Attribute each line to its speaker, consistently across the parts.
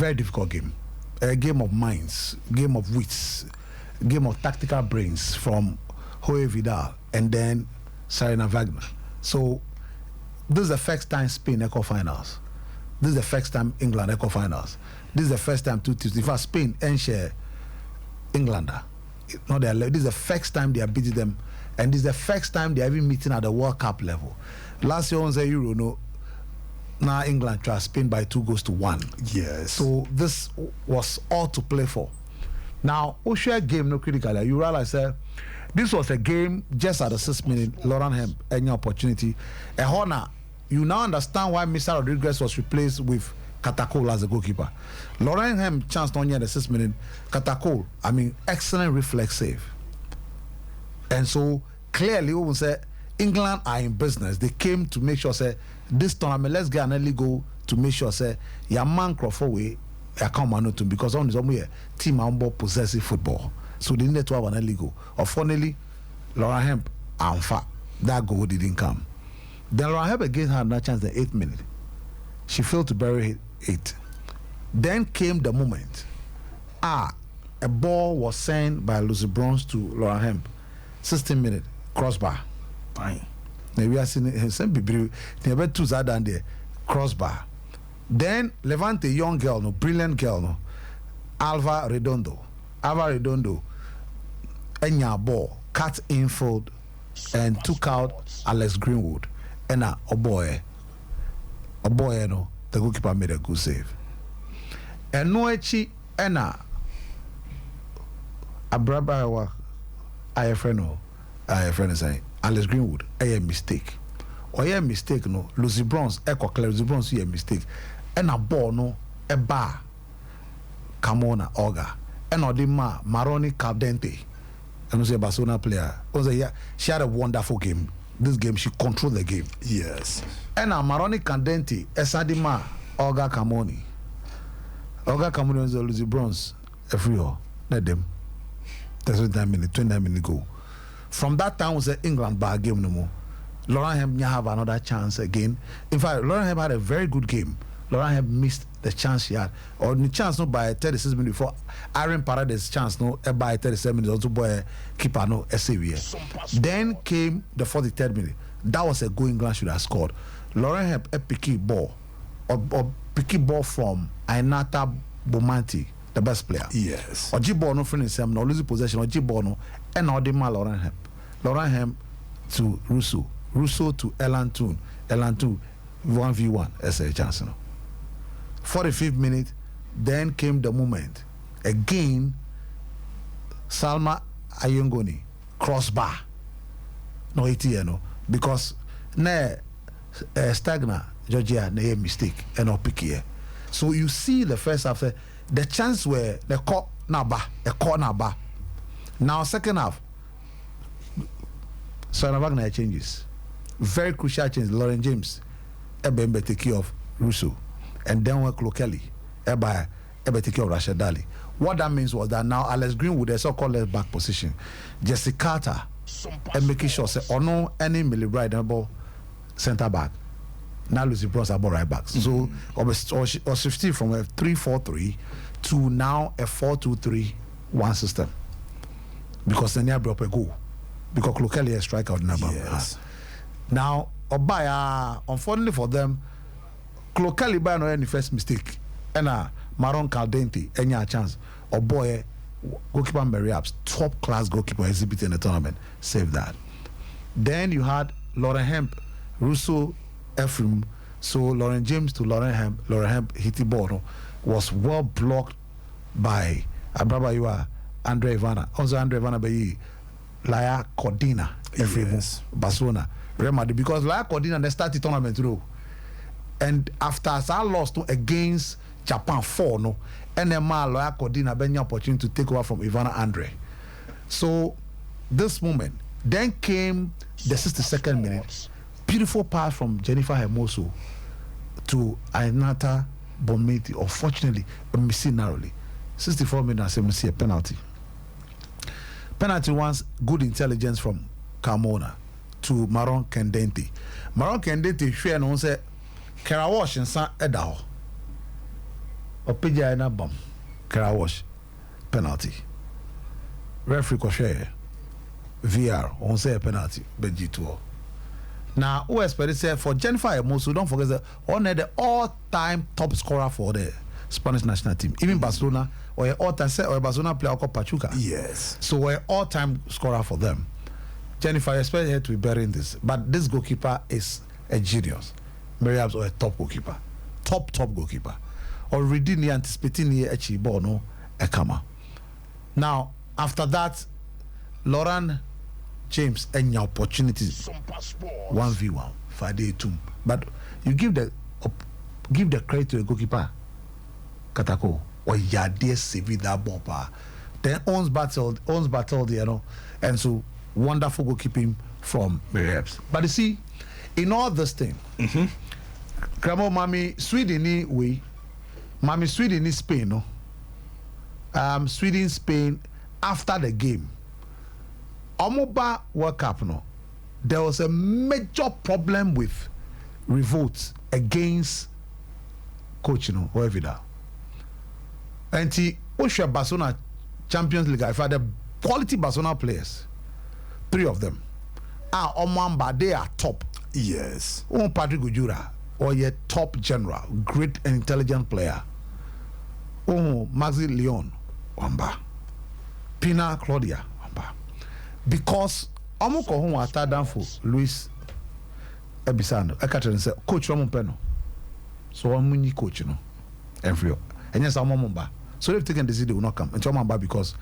Speaker 1: very difficult game. A game of minds, game of wits, game of tactical brains from Hoye Vidal and then Sarina Wagner. So this is the first time Spain Eco finals. This is the first time England Eco finals. This is the first time two teams. In fact, Spain and share Englander. Not their level. This is the first time they are beating them, and this is the first time they are even meeting at the World Cup level. Last year on the Euro, no. Now England tried Spain by 2-1.
Speaker 2: Yes.
Speaker 1: So this was all to play for. Now, Oshia game no critically. You realize that this was a game just at the 6th minute. Laurent Hemp any opportunity. A honor. You now understand why Mr. Rodriguez was replaced with Katakol as a goalkeeper. Laurent Hemp chance on at the 6th minute. Katakol, I mean, excellent reflex save. And so clearly, we will say England are in business. They came to make sure say this tournament, let's get an early goal to make sure say your man Crawford way I can't manage to because on the team on board possessive football. So they needed to have an early goal. Unfortunately, Laura Hemp and that goal didn't come. Then Laura Hemp again had another chance in the 8th minute. She failed to bury it. Then came the moment. A ball was sent by Lucy Bronze to Laura Hemp. 16 minute crossbar.
Speaker 2: Fine.
Speaker 1: We are seeing him be never two down there crossbar. Then Levante young girl, no brilliant girl, no Alva Redondo, enya ball cut infield and took out Alex Greenwood. And a boy, no the goalkeeper made a good save. And no echi ena Abrabawa I friend saying Alex Greenwood a mistake. Or a mistake no Lucy Bronze Lucy Bronze a mistake. And a ball no a bar Camona Oga and Odima Maroni Caldente and was a Barcelona player. She had a wonderful game. This game she controlled the game.
Speaker 2: Yes.
Speaker 1: And a Maroni Caldente Esadima Oga Camoni. Oga Camoni was a Lucy Bronze a free all. Let them. That's 29 minutes go. From that time was the England bar game no more. Laurent Hemp have another chance again. In fact, Laurent Hemp had a very good game. Laurent Hemp missed the chance he had, or the chance no by 36 minutes before Aaron Paredes chance no by 37 minutes also boy keeper no SAV. Then came the 43rd minute. That was a goal England should have scored. Laurent Hemp a picky ball or picky ball from Ainata Bomanti, the best player.
Speaker 2: Yes.
Speaker 1: Or G-ball no friend himself, no losing possession or G-ball no and all the man Laurent Hemp. Laurent Hemp to Russo to Elan 2 1v1 as a chance no. 45th minute, then came the moment. Again, Salma Ayongoni crossbar. No ATN because Stagna Georgia a mistake and no pick here. So you see the first half the chance where the corner bar. Now second half, Sarina Wagner changes. Very crucial change. Lauren James, Ebembe take care of Russo. And then work locally, Eba take care of Rashad Daly. What that means was that now Alex Greenwood, a so-called left back position, Jesse Carter, and making sure say or no any Millie ball centre back. Now Lucy Bronze about right back. So or shifting from a 3-4-3 to now a 4-2-3-1 system. Because then you have a goal. Because locally a striker out number.
Speaker 2: Yes.
Speaker 1: Now Obaya, unfortunately for them. Locally by no any first mistake and Maron Caldente any chance or boy goalkeeper Mary Apps top class goalkeeper exhibit in the tournament save that. Then you had Laurent Hemp, Russo, Ephraim, so Laurent James to Laurent Hemp hit the ball was well blocked by Abrabayua, Andre Ivana, also Andre Ivana by Laya Cordina, Ephraim, yes. Barcelona, Real Madrid because Laya Cordina they started the tournament through. And after I lost against Japan 4, no, and then my lawyer Cordina Benya opportunity to take over from Ivana Andre. So this moment, then came the 62nd minute, beautiful pass from Jennifer Hermoso to Ainata Bonmeti. Unfortunately, missing narrowly. 64 minutes, I see a penalty. Penalty once good intelligence from Carmona to Maron Kendente. Maron Kendente share and say. Kara wash and san edao. Opija na bomb. Kara wash. Penalty. Referee ko share. VR on say penalty. G2. Now, who expect say for Jennifer Emosu, don't forget that on the all-time top scorer for the Spanish national team. Even Barcelona or all-time set or Barcelona player called Pachuca.
Speaker 2: Yes.
Speaker 1: So we're all-time scorer for them. Jennifer, I expect her to be bearing this, but this goalkeeper is a genius. Mariam's or a top goalkeeper, top goalkeeper. Already ni anticipating ni echi ball no ekama. Now after that, Lauren James any opportunities 1v1 Friday 2, but you give the credit to the goalkeeper Katako or Yade save that ball pa. Then owns battle you know, and so wonderful goalkeeping from Mariam's. But you see, in all this thing, Kramo Mami Sweden ni way, Mami Sweden ni Spain no. Sweden Spain after the game. Omoba World Cup no. There was a major problem with revolt against coach no whoever that. And he Osha Barcelona Champions League I had the quality Barcelona players. 3 of them. Omamba, they are top.
Speaker 2: Yes.
Speaker 1: Patrick Ujura, or a top general, great and intelligent player. Maxi Leon, Wamba. Pina Claudia, Wamba. Because Omoko home was down for Luis Ebisano. I can't say, Coach Ramon Peno. So I'm winning coach, you know. And yes, I'm Mamba. So they've taken the decision, they will not come. And Chomamba because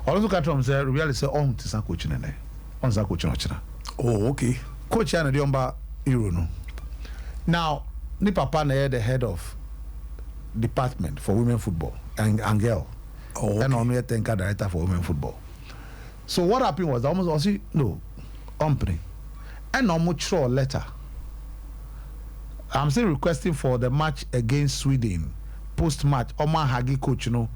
Speaker 1: also Catron said, really say, oh, it's not coaching in there. On sa coach China.
Speaker 2: Oh, okay.
Speaker 1: Coach Yana Diomba Euro no. Now, ni papa na the head of department for women football and girl.
Speaker 2: Oh, okay.
Speaker 1: And on the thank director for women football. So what happened was almost also no company. And almost throw a letter. I'm still requesting for the match against Sweden. Post match, Omar Hagi coach, you know.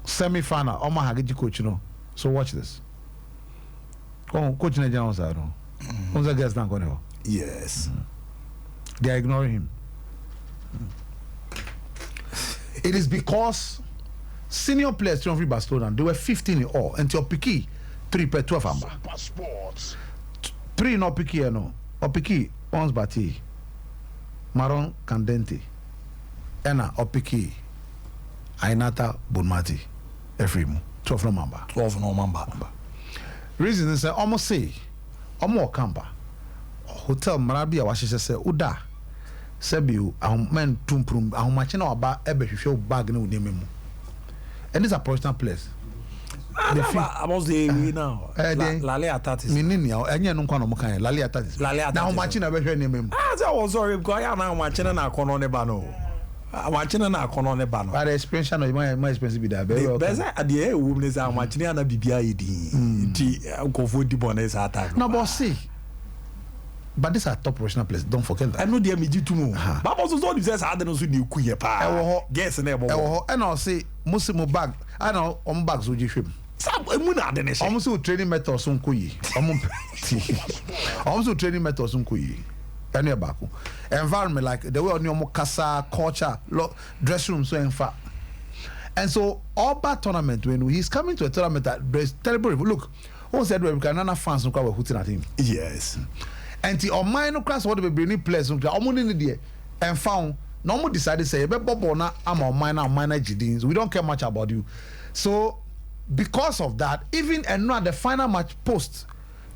Speaker 1: Semi-final, Omar Hagi coach, you know. So watch this. Coach Nigeria on side. Who's the guest not going?
Speaker 2: Yes.
Speaker 1: They are ignoring him. It is because senior players from free Barcelona, they were 15 in all until Piki 3 per 12 amba. 3 no Piki no. Opiki Ons Bati Maron Candente Ena Opiki Ainata Bonmati Efrimu 12 no mamba.
Speaker 2: 12 no mamba.
Speaker 1: Reason is almost say Omo Kampa Hotel Marabia Washisha say Uda Sebiu men tumprum machina oba ebe hwehwe bag na unimemu. And this is a professional place.
Speaker 2: I was the now. Lale Atatis.
Speaker 1: Minini enye no kwa no mo kan Lale Atatis. Na machina be hwe nimemu.
Speaker 2: I was sorry because I na machina na kono ne ba no. Machina na kono ne ba no.
Speaker 1: But the experience no my expensive be that.
Speaker 2: Be say ade e wo mne say machina na bibia yedi. Ti nkofo di bonus attack.
Speaker 1: No but see. But this is a top professional place. Don't forget that.
Speaker 2: I know they meji tumu. But also so this I don't so new kuye pa. Guess na
Speaker 1: e and I say musimo bag. I know on bags wo jihwem.
Speaker 2: Sam emu na de ne she.
Speaker 1: Almost training methods on kuyi. Almost training methods on kuyi. Any back. Environment like the way on your casa culture, dressing room so in fact. And so all bad tournament when he's coming to a tournament that there's terrible. Look, who said we can fans no kwa hooting at him.
Speaker 2: Yes.
Speaker 1: And the minor class what we bring players no omo ni there and found no more decided say be bobo na am on minor jidins. We don't care much about you. So because of that, even and not the final match post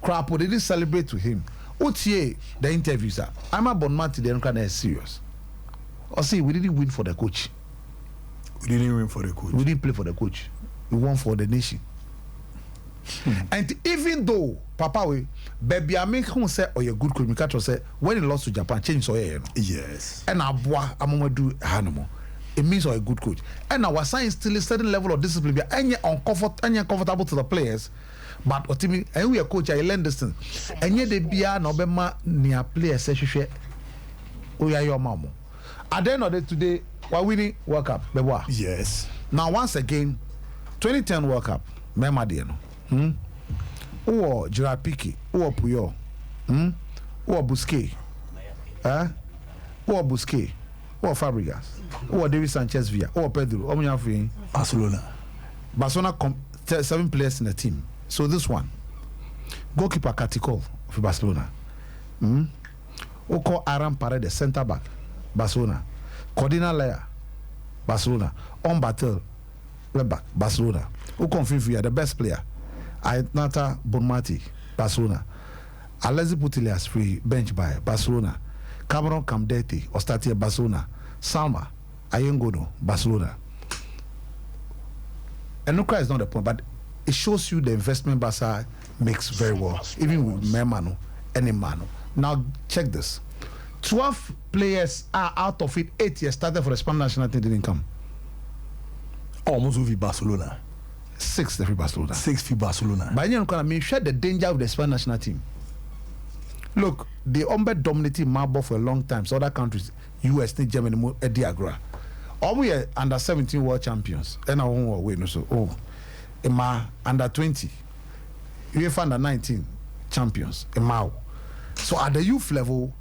Speaker 1: crap they didn't celebrate to him. Otie the interviews are I'm a Bonmati the kind of serious. Or see we didn't win for the coach.
Speaker 2: We didn't win for the coach.
Speaker 1: We didn't play for the coach. We won for the nation. And even though Papa we baby I make who say oh you good coach Mikato say when he lost to Japan change so yeah.
Speaker 2: Yes.
Speaker 1: And Abua Amadu Hanamo. It means you're a good coach. And our science still a certain level of discipline. Be any uncomfortable to the players. But Otimi and we are coach I learn this thing. And yet they be no bema near players say we are your mama. At the end of the day today we're winning World Cup.
Speaker 2: Yes.
Speaker 1: Now once again 2010 World Cup. Mema de no. Ou Gerard Piqué, ou Puyol, ou Busquets, ou Busquets, Or Fabregas, or David Sanchez Villa, or Pedro, or Barcelona 7 players in the team. So this one, goalkeeper Katikov for Barcelona. Oko Aram Paredes, centre back, Barcelona. Cordina Lea, Barcelona. On Batel, left back, Barcelona. Oko Fifia, the best player. Ainata Bonmati, Barcelona. Alexis Putellas free bench by Barcelona. Cameron Camdete, Ostatia, Barcelona. Salma Ayengono, Barcelona. And no cry is not the point, but it shows you the investment Barca makes very well, even with Memano and Emano. Now check this: 12 players are out of it. 8 years started for the Spanish national team, didn't come.
Speaker 2: Almost with Barcelona.
Speaker 1: 6 for Barcelona.
Speaker 2: 6 for Barcelona.
Speaker 1: But you know, share the danger of the Spanish national team. Look, the Umber dominated Marble for a long time. So other countries, US, Germany, Diagra. All we are under 17 world champions. And I won't wait. So, under 20, UEFA under 19 champions. So at the youth level,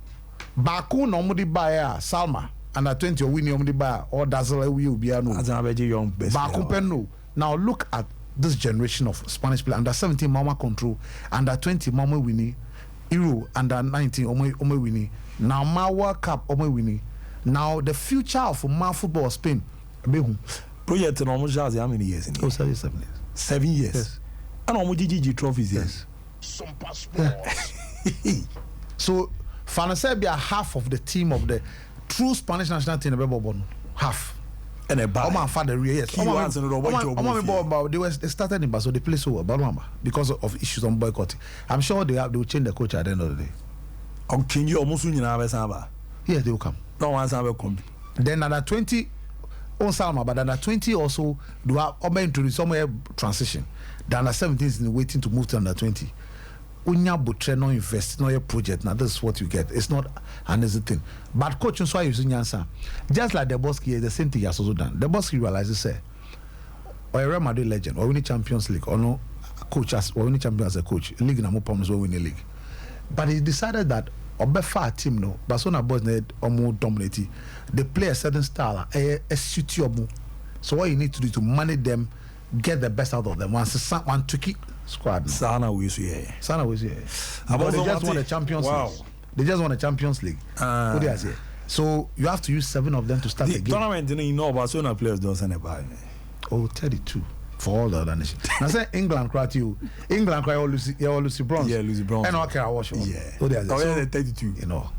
Speaker 1: Baku normally buy Salma under 20 or winning normally buy or Dazzle will be a
Speaker 2: young best.
Speaker 1: Baku Penno. Now look at this generation of Spanish players under 17 Mama control, under 20 Mama winning. Euro under 19 Ome winning. Now my World Cup Ome winning. Now the future of my football Spain.
Speaker 2: Project in almost how many years in
Speaker 1: here? 7 years.
Speaker 2: 7 years.
Speaker 1: Yes.
Speaker 2: And almost GG trophies.
Speaker 1: Yes. So Fanasebia half of the team of the true Spanish national team half.
Speaker 2: And a bad
Speaker 1: father, yes. They started in Barcelona, they play so well, because of issues on boycotting. I'm sure they will change the coach at the end of the day.
Speaker 2: Okay, you almost
Speaker 1: yes, they will come.
Speaker 2: No one's ever come.
Speaker 1: Then under 20 on Salma, but under 20 also do have introduce somewhere transition. The under 17 is waiting to move to under 20. Unya butre no invest no your project. Now this is what you get. It's not an easy thing. But coach is why using answer. Just like the Bosque is the same thing he has also done. The Bosque realizes say, or a Real Madrid legend, or winning Champions League, or no coach as or winning champion as a coach. League na more problems or winning league. But he decided that Obefa team no Barcelona boys need or more dominating. They play a certain style, a suit your move. So what you need to do to manage them, get the best out of them. Once one tricky squad.
Speaker 2: Sana was here.
Speaker 1: But they just won a Champions League. They just won a Champions League. What do you say? So you have to use 7 of them to start the game.
Speaker 2: Tournament, you know, Barcelona players don't send a buy.
Speaker 1: Oh, 32 for all the other nations. Now say England cry to you. England cry all Lucy Bronze.
Speaker 2: Yeah, Lucy Bronze.
Speaker 1: And okay, I watch.
Speaker 2: Yeah.
Speaker 1: What do you say?
Speaker 2: So, 32.
Speaker 1: You know.